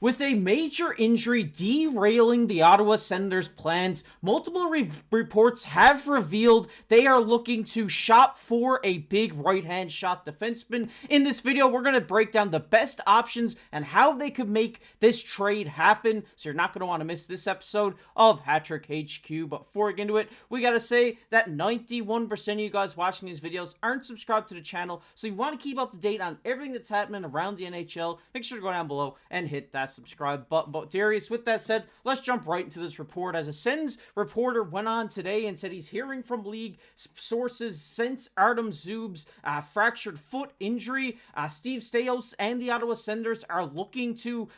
With a major injury derailing the Ottawa Senators' plans, multiple reports have revealed they are looking to shop for a big right-hand shot defenseman. In this video, we're going to break down the best options and how they could make this trade happen, so you're not going to want to miss this episode of Hattrick HQ. But before we get into it, we got to say that 91% of you guys watching these videos aren't subscribed to the channel, so you want to keep up to date on everything that's happening around the NHL. Make sure to go down below and hit that subscribe button. But Darius, with that said, let's jump right into this report. As a Sens reporter went on today and said he's hearing from league sources since Artem Zub's fractured foot injury, Steve Staios and the Ottawa Senators are looking to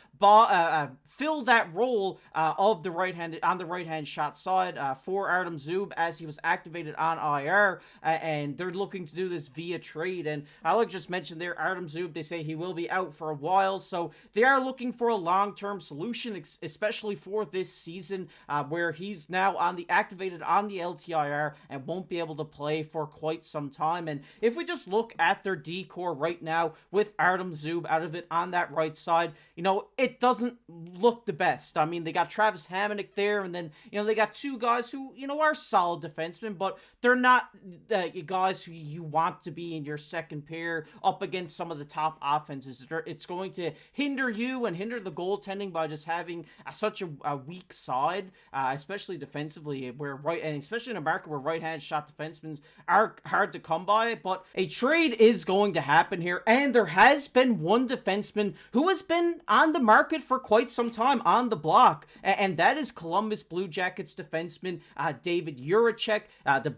fill that role of the right-hand shot side for Artem Zub, as he was activated on IR, and they're looking to do this via trade. And I like just mentioned there, Artem Zub, they say he will be out for a while, so they are looking for a long-term solution, especially for this season, where he's now activated on the LTIR and won't be able to play for quite some time. And if we just look at their D-core right now with Artem Zub out of it on that right side, it doesn't look the best. I mean, they got Travis Hamonic there, and then, they got two guys who, are solid defensemen, but they're not guys who you want to be in your second pair up against some of the top offenses. It's going to hinder you and hinder the goaltending by just having such a weak side, especially defensively, and especially in a market where right-hand shot defensemen are hard to come by. But a trade is going to happen here, and there has been one defenseman who has been on the market for quite some time on the block, and that is Columbus Blue Jackets defenseman David Jiricek. The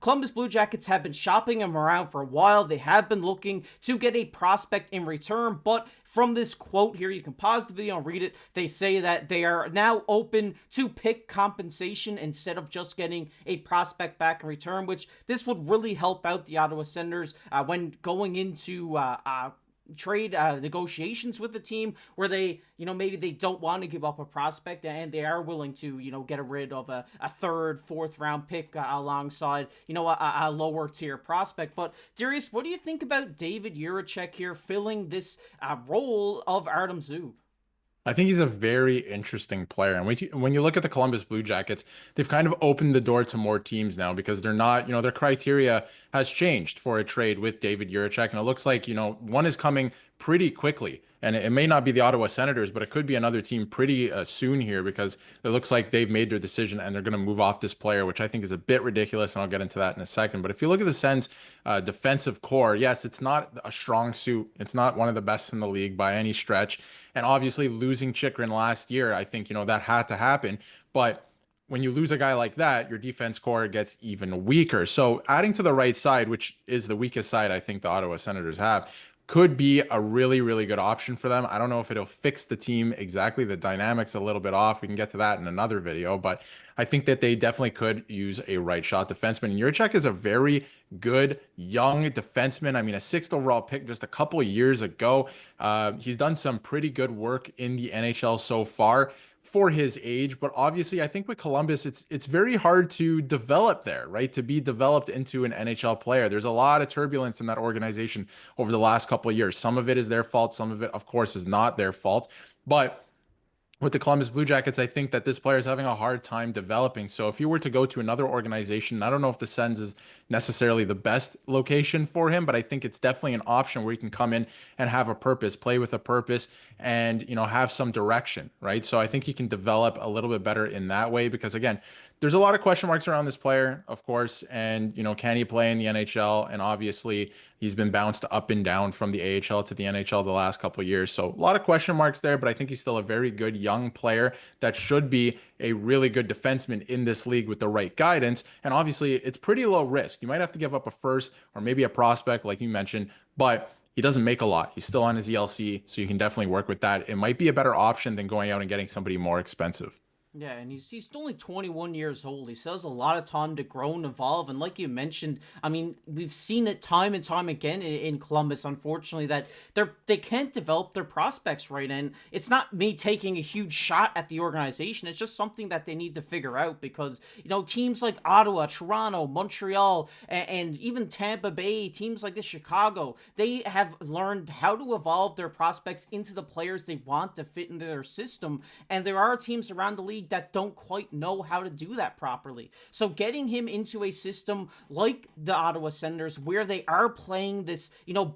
Columbus Blue Jackets have been shopping him around for a while. They have been looking to get a prospect in return, but from this quote here, you can pause the video and read it. They say that they are now open to pick compensation instead of just getting a prospect back in return, which this would really help out the Ottawa Senators when going into trade negotiations with the team, where they, maybe they don't want to give up a prospect and they are willing to, get rid of a third, fourth round pick alongside, a lower tier prospect. But Darius, what do you think about David Jiricek here filling this role of Artem Zub? I think he's a very interesting player. And when you look at the Columbus Blue Jackets, they've kind of opened the door to more teams now, because they're not, their criteria has changed for a trade with David Jiricek. And it looks like, one is coming pretty quickly. And it may not be the Ottawa Senators, but it could be another team pretty soon here, because it looks like they've made their decision and they're going to move off this player, which I think is a bit ridiculous. And I'll get into that in a second. But if you look at the Sens defensive core, yes, it's not a strong suit. It's not one of the best in the league by any stretch. And obviously losing Chychrun last year, I think, that had to happen. But when you lose a guy like that, your defense core gets even weaker. So adding to the right side, which is the weakest side I think the Ottawa Senators have, could be a really, really good option for them. I don't know if it'll fix the team exactly. The dynamics a little bit off. We can get to that in another video, but I think that they definitely could use a right shot defenseman. And Jiricek is a very good young defenseman. I mean, a sixth overall pick just a couple of years ago. He's done some pretty good work in the NHL so far for his age, but obviously I think with Columbus, it's very hard to develop there, right? To be developed into an NHL player. There's a lot of turbulence in that organization over the last couple of years. Some of it is their fault. Some of it, of course, is not their fault. But with the Columbus Blue Jackets, I think that this player is having a hard time developing. So if you were to go to another organization, I don't know if the Sens is necessarily the best location for him, but I think it's definitely an option where he can come in and have a purpose, play with a purpose, and, have some direction, right? So I think he can develop a little bit better in that way, because again, there's a lot of question marks around this player, of course, and, can he play in the NHL? And obviously he's been bounced up and down from the AHL to the NHL the last couple of years. So a lot of question marks there, but I think he's still a very good young player that should be a really good defenseman in this league with the right guidance. And obviously it's pretty low risk. You might have to give up a first or maybe a prospect, like you mentioned, but he doesn't make a lot. He's still on his ELC, so you can definitely work with that. It might be a better option than going out and getting somebody more expensive. Yeah, and he's only 21 years old. He still has a lot of time to grow and evolve. And like you mentioned, I mean, we've seen it time and time again in Columbus, unfortunately, that they can't develop their prospects right. And it's not me taking a huge shot at the organization. It's just something that they need to figure out because, teams like Ottawa, Toronto, Montreal, and even Tampa Bay, teams like this, Chicago, they have learned how to evolve their prospects into the players they want to fit into their system. And there are teams around the league that don't quite know how to do that properly. So getting him into a system like the Ottawa Senators where they are playing this,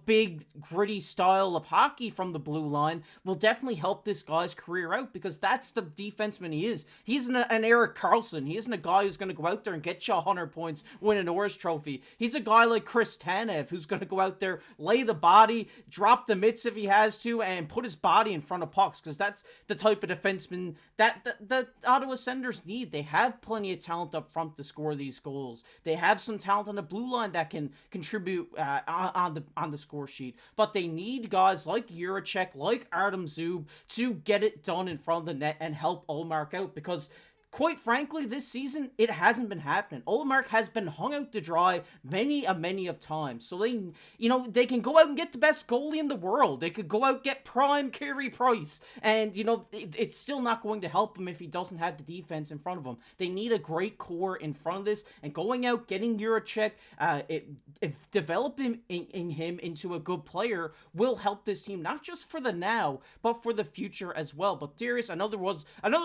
big gritty style of hockey from the blue line will definitely help this guy's career out because that's the defenseman he is. He's an Erik Karlsson. He isn't a guy who's going to go out there and get you 100 points, win a Norris Trophy. He's a guy like Chris Tanev who's going to go out there, lay the body, drop the mitts if he has to, and put his body in front of pucks because that's the type of defenseman that the Ottawa Senators need. They have plenty of talent up front to score these goals. They have some talent on the blue line that can contribute on the score sheet. But they need guys like Jiricek, like Artem Zub to get it done in front of the net and help Ullmark out because quite frankly, this season, it hasn't been happening. Ullmark has been hung out to dry many of times. So they can go out and get the best goalie in the world. They could go out and get prime Carey Price. And, it's still not going to help him if he doesn't have the defense in front of him. They need a great core in front of this. And going out, getting Jiricek, developing him into a good player will help this team, not just for the now, but for the future as well. But Darius, another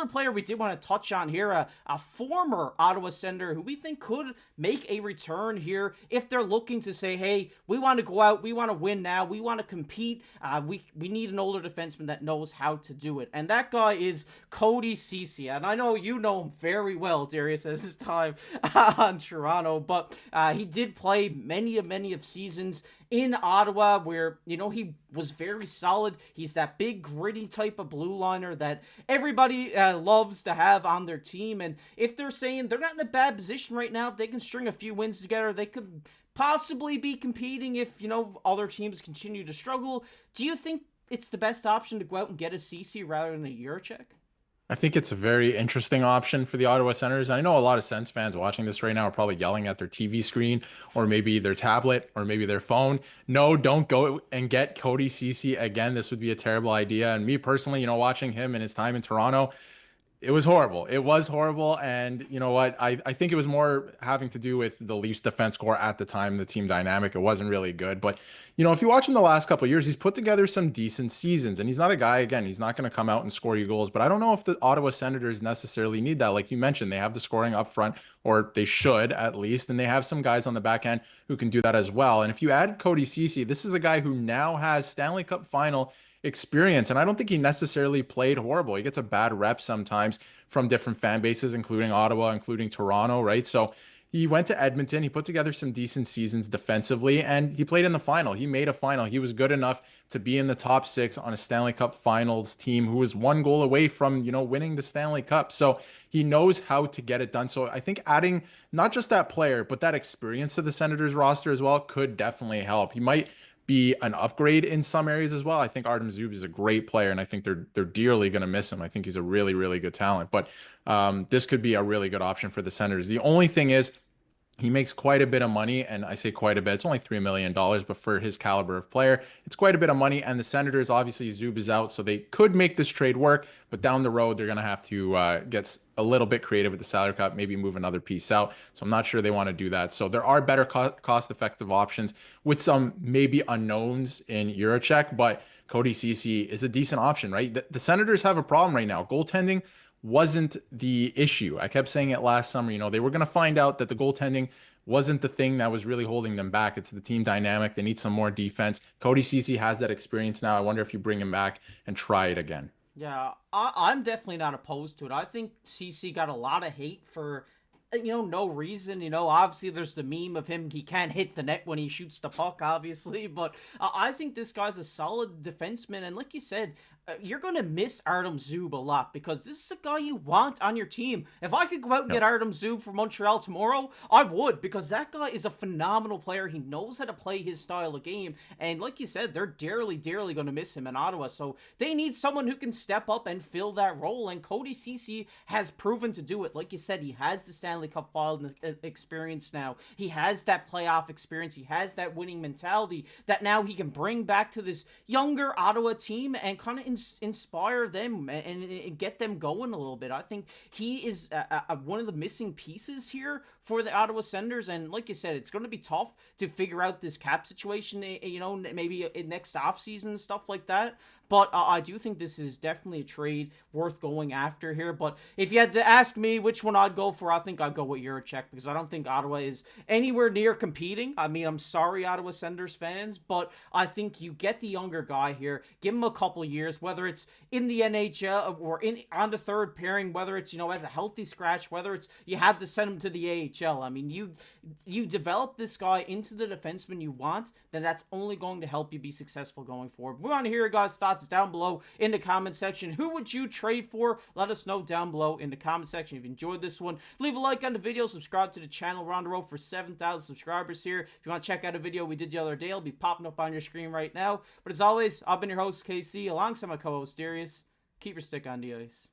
player we did want to touch on here, a former Ottawa Senator who we think could make a return here if they're looking to say, hey, we want to go out, we want to win now, we want to compete, we need an older defenseman that knows how to do it. And that guy is Cody Ceci. And I know you know him very well, Darius, as his time on Toronto, but he did play many of seasons in Ottawa where, he was very solid. He's that big, gritty type of blue liner that everybody loves to have on their team. And if they're saying they're not in a bad position right now, they can string a few wins together. They could possibly be competing if, other teams continue to struggle. Do you think it's the best option to go out and get a Ceci rather than a Jiricek? I think it's a very interesting option for the Ottawa Senators. I know a lot of Sens fans watching this right now are probably yelling at their TV screen or maybe their tablet or maybe their phone. No, don't go and get Cody Ceci again. This would be a terrible idea. And me personally, watching him in his time in Toronto, it was horrible. It was horrible. And you know what? I think it was more having to do with the Leafs defense core at the time, the team dynamic. It wasn't really good. But, if you watch him the last couple of years, he's put together some decent seasons. And he's not a guy, again, he's not going to come out and score you goals. But I don't know if the Ottawa Senators necessarily need that. Like you mentioned, they have the scoring up front, or they should at least. And they have some guys on the back end who can do that as well. And if you add Cody Ceci, this is a guy who now has Stanley Cup final experience. And I don't think he necessarily played horrible. He gets a bad rep sometimes from different fan bases, including Ottawa, including Toronto, right? So he went to Edmonton. He put together some decent seasons defensively, and he played in the final. He made a final. He was good enough to be in the top six on a Stanley Cup Finals team who was one goal away from, winning the Stanley Cup. So he knows how to get it done. So I think adding not just that player, but that experience to the Senators roster as well could definitely help. He might be an upgrade in some areas as well. I think Artem Zub is a great player, and I think they're dearly going to miss him. I think he's a really, really good talent. But this could be a really good option for the Senators. The only thing is he makes quite a bit of money, and I say quite a bit. It's only $3 million, but for his caliber of player, it's quite a bit of money. And the Senators, obviously, Zub is out, so they could make this trade work. But down the road, they're going to have to get a little bit creative with the salary cap, maybe move another piece out. So I'm not sure they want to do that. So there are better cost-effective options with some maybe unknowns in Jiricek, but Cody Ceci is a decent option, right? The Senators have a problem right now. Goaltending wasn't the issue. I kept saying it last summer. They were going to find out that the goaltending wasn't the thing that was really holding them back. It's the team dynamic. They need some more defense. Cody Ceci has that experience now. I wonder if you bring him back and try it again. Yeah, I'm definitely not opposed to it. I think CC got a lot of hate for, no reason. Obviously there's the meme of him. He can't hit the net when he shoots the puck, obviously. But I think this guy's a solid defenseman. And like you said, you're going to miss Artem Zub a lot, because this is a guy you want on your team. If I could go out and get Artem Zub for Montreal tomorrow, I would, because that guy is a phenomenal player. He knows how to play his style of game, and like you said, they're dearly going to miss him in Ottawa, so they need someone who can step up and fill that role, and Cody Ceci has proven to do it. Like you said, he has the Stanley Cup final experience now. He has that playoff experience. He has that winning mentality that now he can bring back to this younger Ottawa team and kind of inspire them and get them going a little bit. I think he is one of the missing pieces here for the Ottawa Senators, and like you said, it's going to be tough to figure out this cap situation, you know, maybe in next offseason and stuff like that. But I do think this is definitely a trade worth going after here. But if you had to ask me which one I'd go for, I think I'd go with Juracek, because I don't think Ottawa is anywhere near competing. I mean, I'm sorry, Ottawa Senators fans, but I think you get the younger guy here, give him a couple years, whether it's in the NHL or on the third pairing, whether it's, you know, as a healthy scratch, whether it's you have to send him to the AHL. I mean, you develop this guy into the defenseman you want, then that's only going to help you be successful going forward. We want to hear your guys' thoughts down below in the comment section. Who would you trade for? Let us know down below in the comment section. If you enjoyed this one, leave a like on the video, subscribe to the channel. We're on the road for 7,000 subscribers here. If you want to check out a video we did the other day, it'll be popping up on your screen right now. But as always, I've been your host, KC, alongside my co-host, Darius. Keep your stick on the ice.